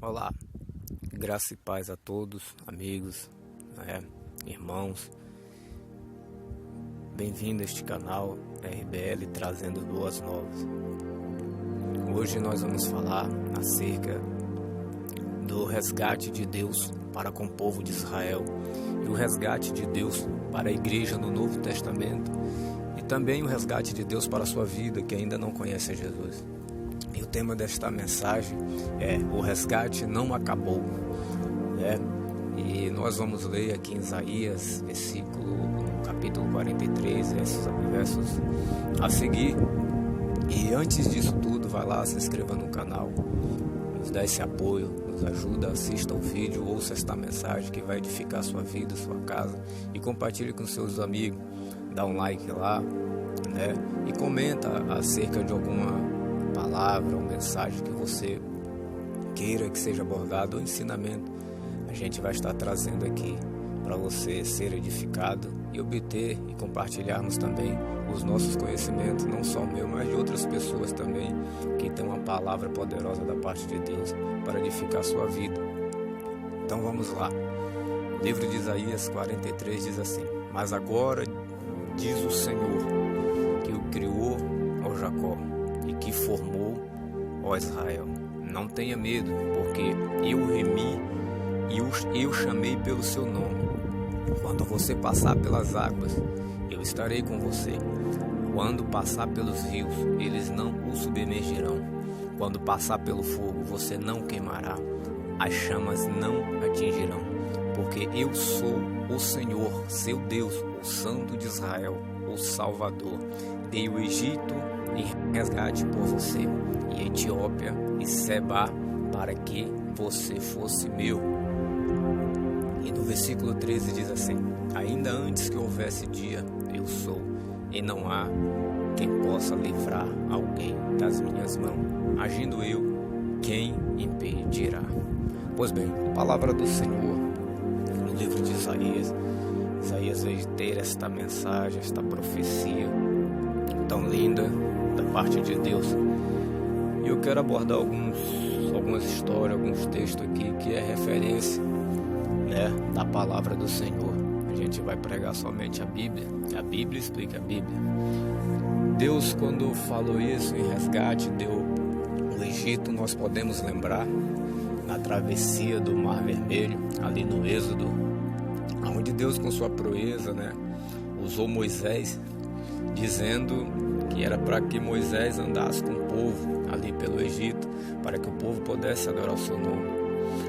Olá, graça e paz a todos, amigos, irmãos. Bem-vindo a este canal RBL trazendo boas novas. Hoje nós vamos falar acerca do resgate de Deus para com o povo de Israel e o resgate de Deus para a igreja no Novo Testamento e também o resgate de Deus para a sua vida que ainda não conhece a Jesus. E o tema desta mensagem é: o resgate não acabou, E nós vamos ler aqui em Isaías, capítulo 43, versos a seguir. E antes disso tudo, vai lá, se inscreva no canal, nos dá esse apoio, nos ajuda, assista o vídeo, ouça esta mensagem que vai edificar a sua vida, a sua casa, e compartilhe com seus amigos, dá um like lá, e comenta acerca de alguma palavra ou mensagem que você queira que seja abordado, ou ensinamento. A gente vai estar trazendo aqui para você ser edificado e obter e compartilharmos também os nossos conhecimentos, não só o meu, mas de outras pessoas também que têm uma palavra poderosa da parte de Deus para edificar a sua vida. Então vamos lá. O livro de Isaías 43 diz assim: mas agora diz o Senhor, que o criou, ó Jacó, e que formou, ó Israel: não tenha medo, porque eu remi e eu chamei pelo seu nome. Quando você passar pelas águas, eu estarei com você. Quando passar pelos rios, eles não o submergirão. Quando passar pelo fogo, você não queimará. As chamas não atingirão. Porque eu sou o Senhor, seu Deus, o Santo de Israel, o Salvador. Dei o Egito em resgate por você, e Etiópia e Seba, para que você fosse meu. E no versículo 13 diz assim: ainda antes que houvesse dia, eu sou, e não há quem possa livrar alguém das minhas mãos. Agindo eu, quem impedirá? Pois bem, palavra do Senhor no livro de Isaías. Isaías veio ter esta mensagem, esta profecia tão linda da parte de Deus. E eu quero abordar algumas histórias, alguns textos aqui que é referência, da palavra do Senhor. A gente vai pregar somente a Bíblia explica a Bíblia. Deus, quando falou isso em resgate, deu o Egito, nós podemos lembrar na travessia do Mar Vermelho, ali no Êxodo, onde Deus, com sua proeza, usou Moisés, dizendo que era para que Moisés andasse com o povo ali pelo Egito, para que o povo pudesse adorar o seu nome.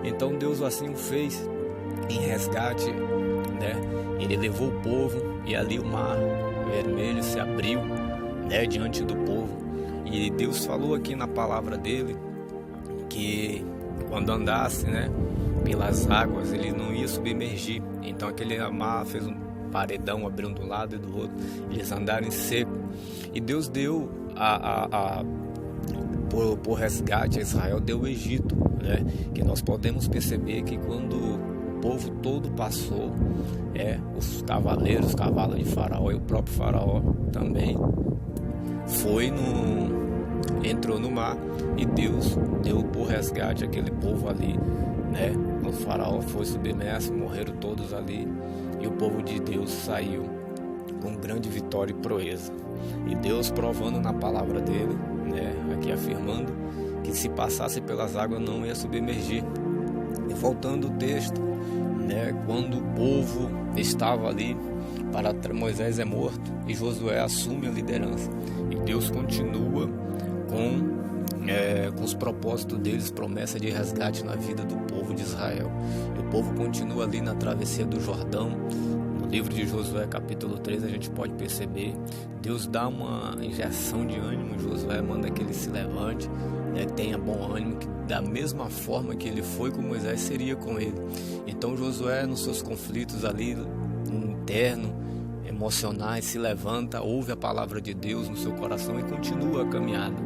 Então Deus assim o fez em resgate, Ele levou o povo e ali o Mar Vermelho se abriu, diante do povo. E Deus falou aqui na palavra dele que quando andasse, pelas águas, ele não ia submergir. Então aquele mar fez um paredão, abriu de um lado e do outro, eles andaram em seco. E Deus deu por resgate a Israel, deu o Egito, que nós podemos perceber que quando o povo todo passou, os cavaleiros, os cavalos de Faraó e o próprio Faraó também entrou no mar, e Deus deu por resgate aquele povo ali, O Faraó foi submerso, morreram todos ali, e o povo de Deus saiu com grande vitória e proeza. E Deus provando na palavra dele, aqui afirmando que se passasse pelas águas não ia submergir. E voltando o texto, quando o povo estava ali, Moisés é morto e Josué assume a liderança. E Deus continua com os propósitos deles, promessa de resgate na vida do povo de Israel. E o povo continua ali na travessia do Jordão. No livro de Josué, capítulo 3, a gente pode perceber, Deus dá uma injeção de ânimo. Josué manda que ele se levante, tenha bom ânimo, que da mesma forma que ele foi com Moisés, seria com ele. Então Josué, nos seus conflitos ali internos, emocionais, se levanta, ouve a palavra de Deus no seu coração e continua a caminhada.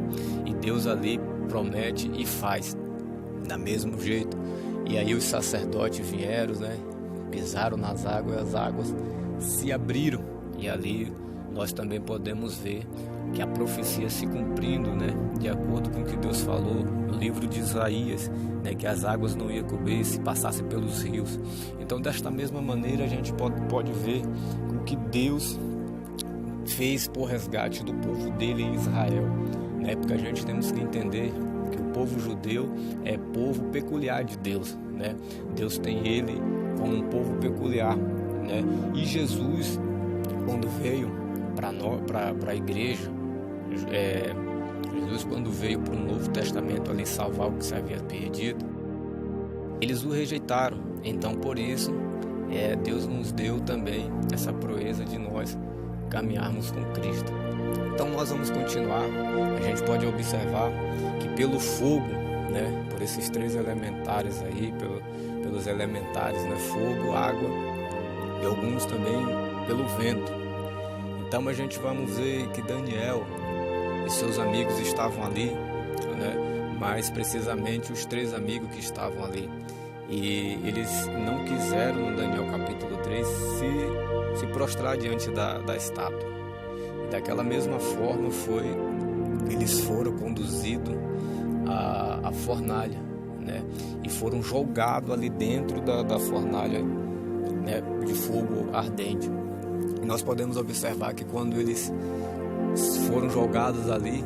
E Deus ali promete e faz da mesmo jeito. E aí os sacerdotes vieram, pisaram nas águas, e as águas se abriram. E ali nós também podemos ver que a profecia se cumprindo, né, de acordo com o que Deus falou no livro de Isaías, né, que as águas não iam cobrir se passasse pelos rios. Então, desta mesma maneira, a gente pode ver o que Deus fez por resgate do povo dele em Israel, né? Porque a gente temos que entender que o povo judeu é povo peculiar de Deus, né? Deus tem ele como um povo peculiar, né? E Jesus, quando veio para a igreja, Jesus, quando veio para o Novo Testamento ali salvar o que se havia perdido, eles o rejeitaram. Então, por isso, Deus nos deu também essa proeza de nós caminharmos com Cristo. Então, nós vamos continuar. A gente pode observar que pelo fogo, né, por esses três elementares aí, pelos elementares, né, fogo, água e alguns também pelo vento. Então, a gente vamos ver que Daniel e seus amigos estavam ali, né, mais precisamente os 3 amigos que estavam ali. E eles não quiseram, no Daniel capítulo 3, se prostrar diante da estátua. E daquela mesma forma eles foram conduzidos à fornalha, né? E foram jogados ali dentro da fornalha, né, de fogo ardente. E nós podemos observar que quando eles foram jogados ali,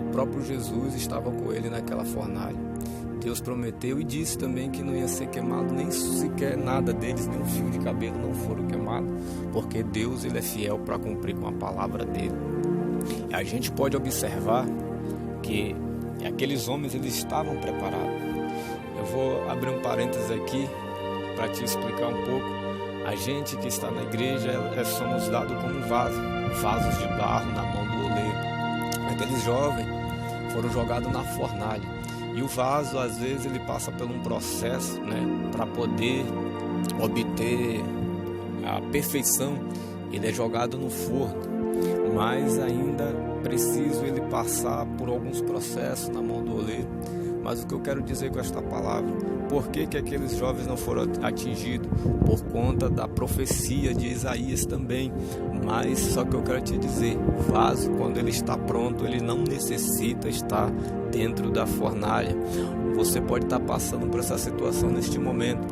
o próprio Jesus estava com ele naquela fornalha. Deus prometeu e disse também que não ia ser queimado nem sequer nada deles, nem um fio de cabelo não foram queimados, porque Deus, ele é fiel para cumprir com a palavra dele. E a gente pode observar que aqueles homens, eles estavam preparados. Eu vou abrir um parênteses aqui para te explicar um pouco. A gente que está na igreja, somos dados como vasos de barro na mão do oleiro. Aqueles jovens foram jogados na fornalha. E o vaso, às vezes, ele passa por um processo, né, para poder obter a perfeição. Ele é jogado no forno, mas ainda preciso ele passar por alguns processos na mão do oleiro. Mas o que eu quero dizer com esta palavra, por que aqueles jovens não foram atingidos? Por conta da profecia de Isaías também. Mas só que eu quero te dizer, o vaso, quando ele está pronto, ele não necessita estar dentro da fornalha. Você pode estar passando por essa situação neste momento.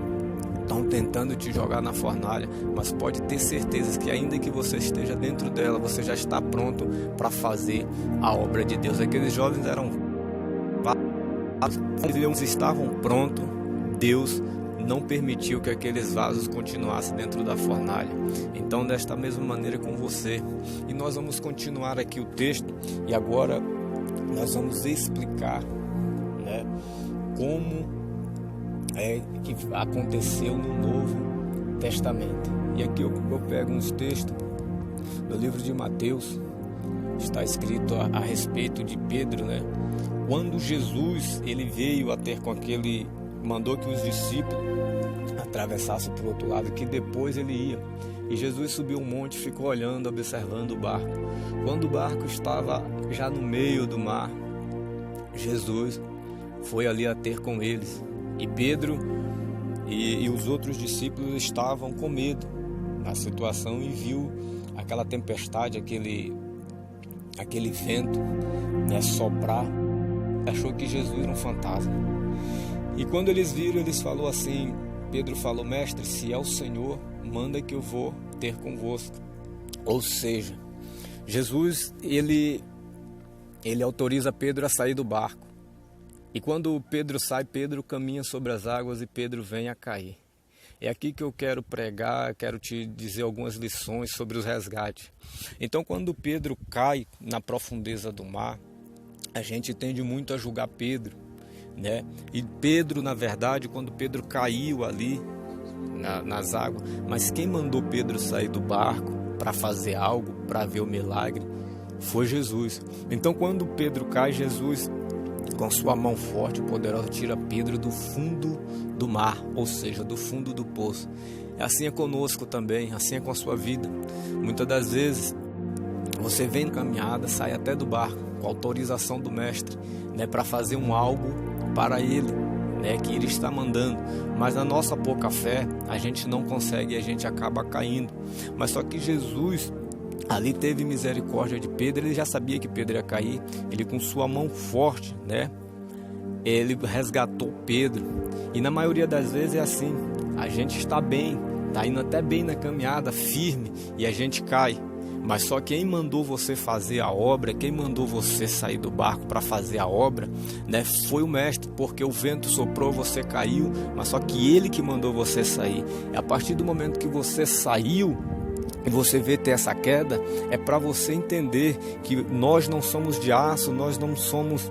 Estão tentando te jogar na fornalha, mas pode ter certeza que ainda que você esteja dentro dela, você já está pronto para fazer a obra de Deus. Aqueles jovens eles estavam prontos. Deus não permitiu que aqueles vasos continuassem dentro da fornalha. Então, desta mesma maneira com você. E nós vamos continuar aqui o texto. E agora nós vamos explicar, né, como que aconteceu no Novo Testamento. E aqui eu pego uns textos do livro de Mateus. Está escrito a respeito de Pedro, né? Quando Jesus, ele veio a ter com aquele, mandou que os discípulos atravessassem para o outro lado, que depois ele ia. E Jesus subiu um monte, ficou olhando, observando o barco. Quando o barco estava já no meio do mar, Jesus foi ali a ter com eles. E Pedro e os outros discípulos estavam com medo na situação e viu aquela tempestade, aquele vento, né, soprar. Achou que Jesus era um fantasma. E quando eles viram, eles falaram assim, Pedro falou: mestre, se é o Senhor, manda que eu vou ter convosco. Ou seja, Jesus, ele autoriza Pedro a sair do barco. E quando Pedro sai, Pedro caminha sobre as águas e Pedro vem a cair. É aqui que eu quero pregar, quero te dizer algumas lições sobre os resgates. Então, quando Pedro cai na profundeza do mar, a gente tende muito a julgar Pedro, né? E Pedro, na verdade, quando Pedro caiu ali nas águas, mas quem mandou Pedro sair do barco para fazer algo, para ver o milagre, foi Jesus. Então, quando Pedro cai, Jesus, com sua mão forte e poderosa, tira Pedro do fundo do mar, ou seja, do fundo do poço. Assim é conosco também, assim é com a sua vida. Muitas das vezes você vem caminhada, sai até do barco, com a autorização do mestre, né, para fazer algo para ele, né, que ele está mandando. Mas na nossa pouca fé, a gente não consegue e a gente acaba caindo. Mas só que Jesus, ali teve misericórdia de Pedro. Ele já sabia que Pedro ia cair. Ele, com sua mão forte, né, ele resgatou Pedro. E na maioria das vezes é assim: a gente está bem, está indo até bem na caminhada, firme, e a gente cai. Mas só quem mandou você fazer a obra, quem mandou você sair do barco para fazer a obra, né, foi o mestre, porque o vento soprou, você caiu, mas só que ele que mandou você sair. E a partir do momento que você saiu e você vê ter essa queda, é para você entender que nós não somos de aço, nós não somos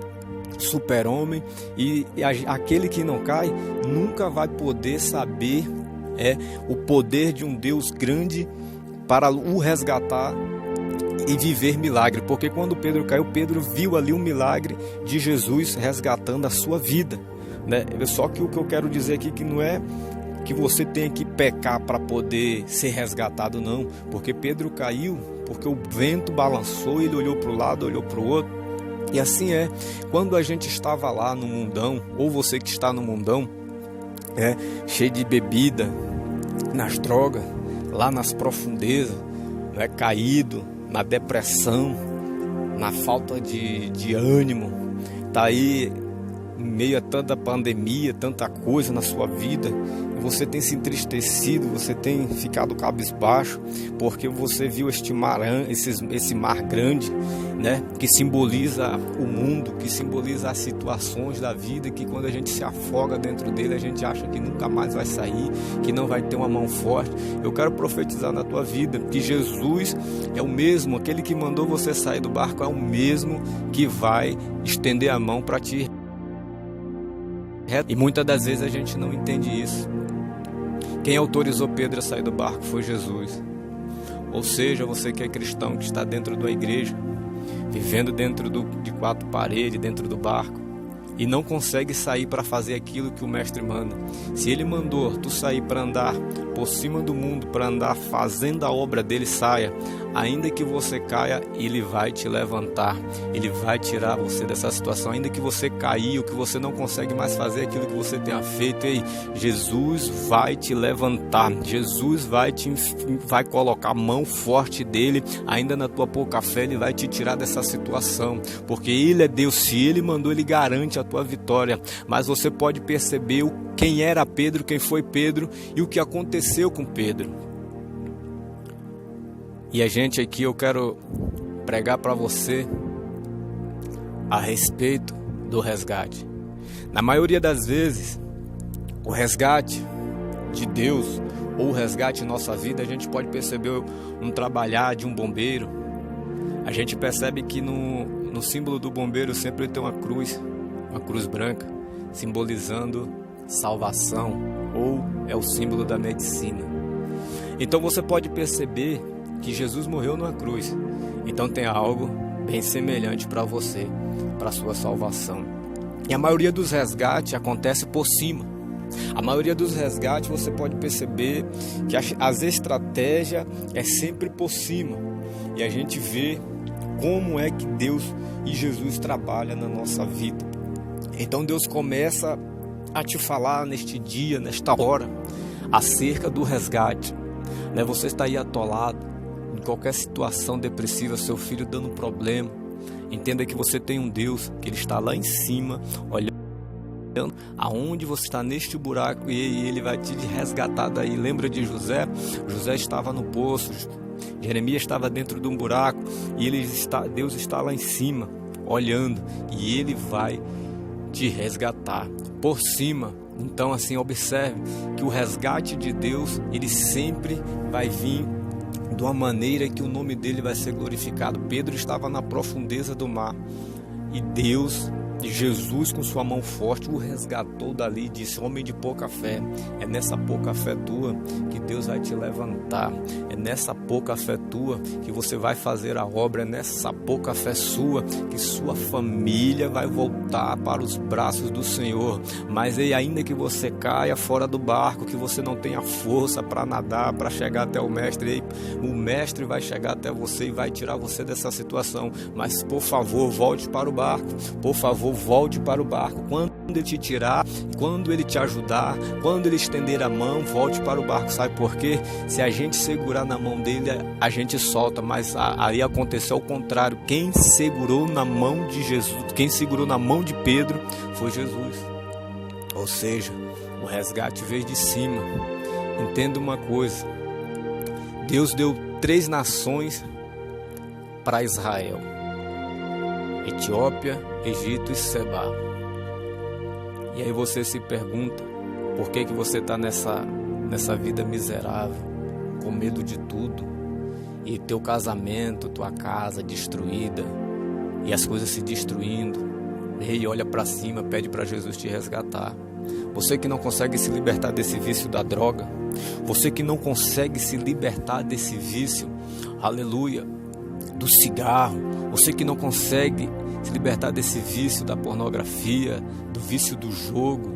super-homem, e aquele que não cai nunca vai poder saber o poder de um Deus grande para o resgatar e viver milagre. Porque quando Pedro caiu, Pedro viu ali um milagre de Jesus resgatando a sua vida, né? Só que o que eu quero dizer aqui que não é que você tenha que pecar para poder ser resgatado, não. Porque Pedro caiu porque o vento balançou, ele olhou para o lado, olhou para o outro. E assim é, quando a gente estava lá no mundão, ou você que está no mundão, cheio de bebida, nas drogas, lá nas profundezas, né, caído, na depressão, na falta de ânimo, tá aí em meio a tanta pandemia, tanta coisa na sua vida, você tem se entristecido, você tem ficado cabisbaixo, porque você viu esse mar grande, né, que simboliza o mundo, que simboliza as situações da vida, que quando a gente se afoga dentro dele, a gente acha que nunca mais vai sair, que não vai ter uma mão forte. Eu quero profetizar na tua vida que Jesus é o mesmo, aquele que mandou você sair do barco é o mesmo que vai estender a mão para ti. E muitas das vezes a gente não entende isso. Quem autorizou Pedro a sair do barco foi Jesus. Ou seja, você que é cristão, que está dentro da igreja, vivendo dentro de quatro paredes, dentro do barco, e não consegue sair para fazer aquilo que o mestre manda. Se ele mandou tu sair para andar por cima do mundo, para andar fazendo a obra dele, saia. Ainda que você caia, ele vai te levantar, ele vai tirar você dessa situação. Ainda que você caiu, que você não consegue mais fazer aquilo que você tenha feito, Jesus vai te levantar, Jesus vai colocar a mão forte dele, ainda na tua pouca fé, ele vai te tirar dessa situação, porque ele é Deus. Se ele mandou, ele garante a tua vitória. Mas você pode perceber quem era Pedro, quem foi Pedro e o que aconteceu com Pedro. E a gente aqui, eu quero pregar para você a respeito do resgate. Na maioria das vezes, o resgate de Deus ou o resgate em nossa vida, a gente pode perceber um trabalhar de um bombeiro. A gente percebe que no símbolo do bombeiro sempre tem uma cruz branca, simbolizando salvação, ou é o símbolo da medicina. Então você pode perceber que Jesus morreu numa cruz. Então tem algo bem semelhante para você, para a sua salvação. E a maioria dos resgates acontece por cima. A maioria dos resgates você pode perceber que as estratégias é sempre por cima. E a gente vê como é que Deus e Jesus trabalham na nossa vida. Então Deus começa a te falar neste dia, nesta hora, acerca do resgate. Você está aí atolado em qualquer situação depressiva, seu filho dando problema. Entenda que você tem um Deus, que Ele está lá em cima, olhando aonde você está neste buraco, e Ele vai te resgatar daí. Lembra de José? José estava no poço, Jeremias estava dentro de um buraco, e Deus está lá em cima, olhando, e Ele vai te resgatar por cima. Então assim, observe que o resgate de Deus, ele sempre vai vir de uma maneira que o nome dele vai ser glorificado. Pedro estava na profundeza do mar e Jesus com sua mão forte o resgatou dali e disse: homem de pouca fé, é nessa pouca fé tua que Deus vai te levantar, é nessa pouca fé tua que você vai fazer a obra, é nessa pouca fé sua que sua família vai voltar para os braços do Senhor. Mas ainda que você caia fora do barco, que você não tenha força para nadar, para chegar até o mestre vai chegar até você e vai tirar você dessa situação. Mas por favor, volte para o barco, por favor, favor, volte para o barco. Quando ele te tirar, quando ele te ajudar, quando ele estender a mão, volte para o barco. Sabe por quê? Se a gente segurar na mão dele, a gente solta, mas aí aconteceu ao contrário. Quem segurou na mão de Jesus, quem segurou na mão de Pedro foi Jesus. Ou seja, o resgate veio de cima. Entenda uma coisa: Deus deu 3 nações para Israel: Etiópia, Egito e Sebá. E aí você se pergunta, por que você está nessa vida miserável, com medo de tudo, e teu casamento, tua casa destruída, e as coisas se destruindo? Ei, olha para cima, pede para Jesus te resgatar. Você que não consegue se libertar desse vício da droga, você que não consegue se libertar desse vício, aleluia, do cigarro, você que não consegue se libertar desse vício da pornografia, do vício do jogo,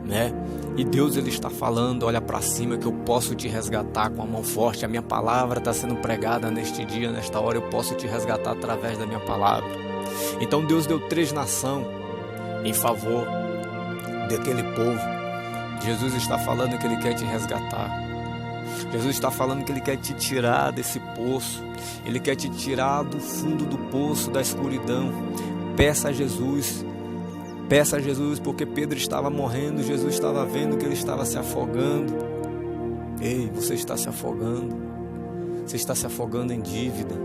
né? E Deus, ele está falando, olha para cima que eu posso te resgatar com a mão forte. A minha palavra está sendo pregada neste dia, nesta hora, eu posso te resgatar através da minha palavra. Então Deus deu 3 nações em favor daquele povo. Jesus está falando que ele quer te resgatar. Jesus está falando que ele quer te tirar desse poço. Ele quer te tirar do fundo do poço, da escuridão. Peça a Jesus. Peça a Jesus, porque Pedro estava morrendo. Jesus estava vendo que ele estava se afogando. Ei, você está se afogando. Você está se afogando em dívida.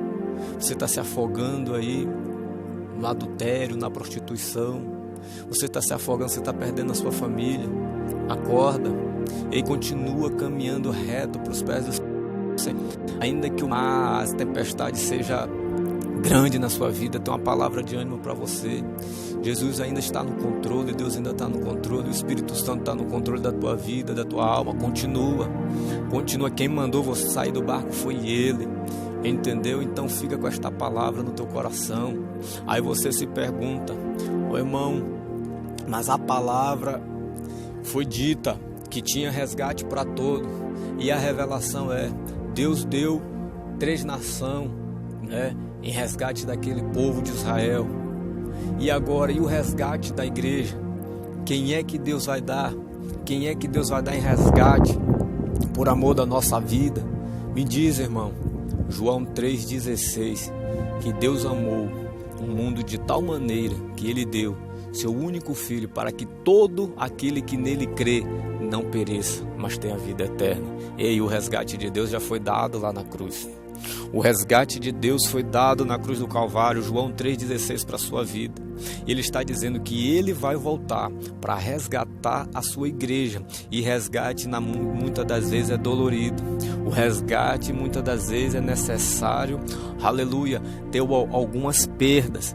Você está se afogando aí no adultério, na prostituição. Você está se afogando, você está perdendo a sua família. Acorda e continua caminhando reto para os pés do Senhor. Ainda que o mar, a tempestade seja grande na sua vida, tem uma palavra de ânimo para você. Jesus ainda está no controle, Deus ainda está no controle, o Espírito Santo está no controle da tua vida, da tua alma. Continua. Quem mandou você sair do barco foi Ele. Entendeu? Então fica com esta palavra no teu coração. Aí você se pergunta: ô irmão, mas a palavra foi dita que tinha resgate para todo, e a revelação é: Deus deu 3 nações, né, em resgate daquele povo de Israel. E agora, e o resgate da igreja? Quem é que Deus vai dar? Quem é que Deus vai dar em resgate por amor da nossa vida? Me diz, irmão. João 3,16, que Deus amou o mundo de tal maneira que Ele deu seu único Filho, para que todo aquele que nele crê não pereça, mas tenha vida eterna. E o resgate de Deus já foi dado lá na cruz. O resgate de Deus foi dado na cruz do Calvário. João 3,16 para a sua vida. Ele está dizendo que Ele vai voltar para resgatar a sua igreja. E resgate muitas das vezes é dolorido. O resgate muitas das vezes é necessário, aleluia, ter algumas percas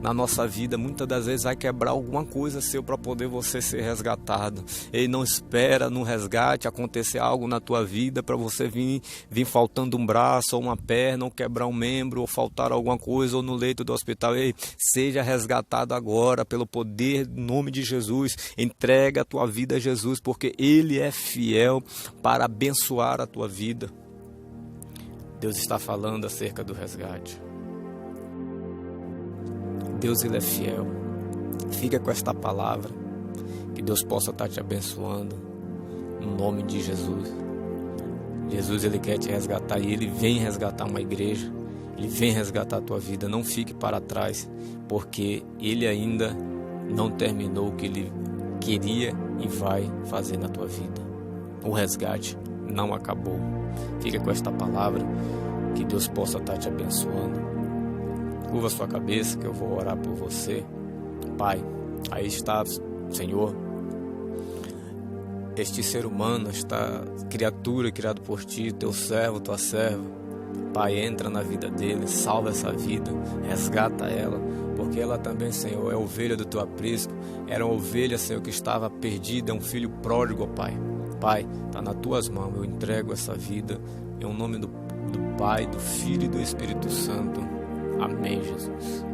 na nossa vida. Muitas das vezes vai quebrar alguma coisa seu para poder você ser resgatado. Ele não espera no resgate acontecer algo na tua vida para você vir faltando um braço ou uma perna, ou quebrar um membro, ou faltar alguma coisa, ou no leito do hospital. Ei, seja resgatado agora pelo poder do nome de Jesus. Entrega a tua vida a Jesus, porque Ele é fiel para abençoar a tua vida. Deus está falando acerca do resgate. Deus, Ele é fiel. Fica com esta palavra, que Deus possa estar te abençoando no nome de Jesus. Jesus, Ele quer te resgatar, e Ele vem resgatar uma igreja. Ele vem resgatar a tua vida. Não fique para trás, porque Ele ainda não terminou o que Ele queria e vai fazer na tua vida. O resgate não acabou. Fica com esta palavra, que Deus possa estar te abençoando. Curva a sua cabeça, que eu vou orar por você. Pai, aí está, Senhor, este ser humano, esta criatura criada por Ti, Teu servo, Tua serva. Pai, entra na vida dele, salva essa vida, resgata ela, porque ela também, Senhor, é ovelha do Teu aprisco. Era uma ovelha, Senhor, que estava perdida, é um filho pródigo, Pai. Pai, está nas Tuas mãos, eu entrego essa vida, em nome do Pai, do Filho e do Espírito Santo. Amém, Jesus.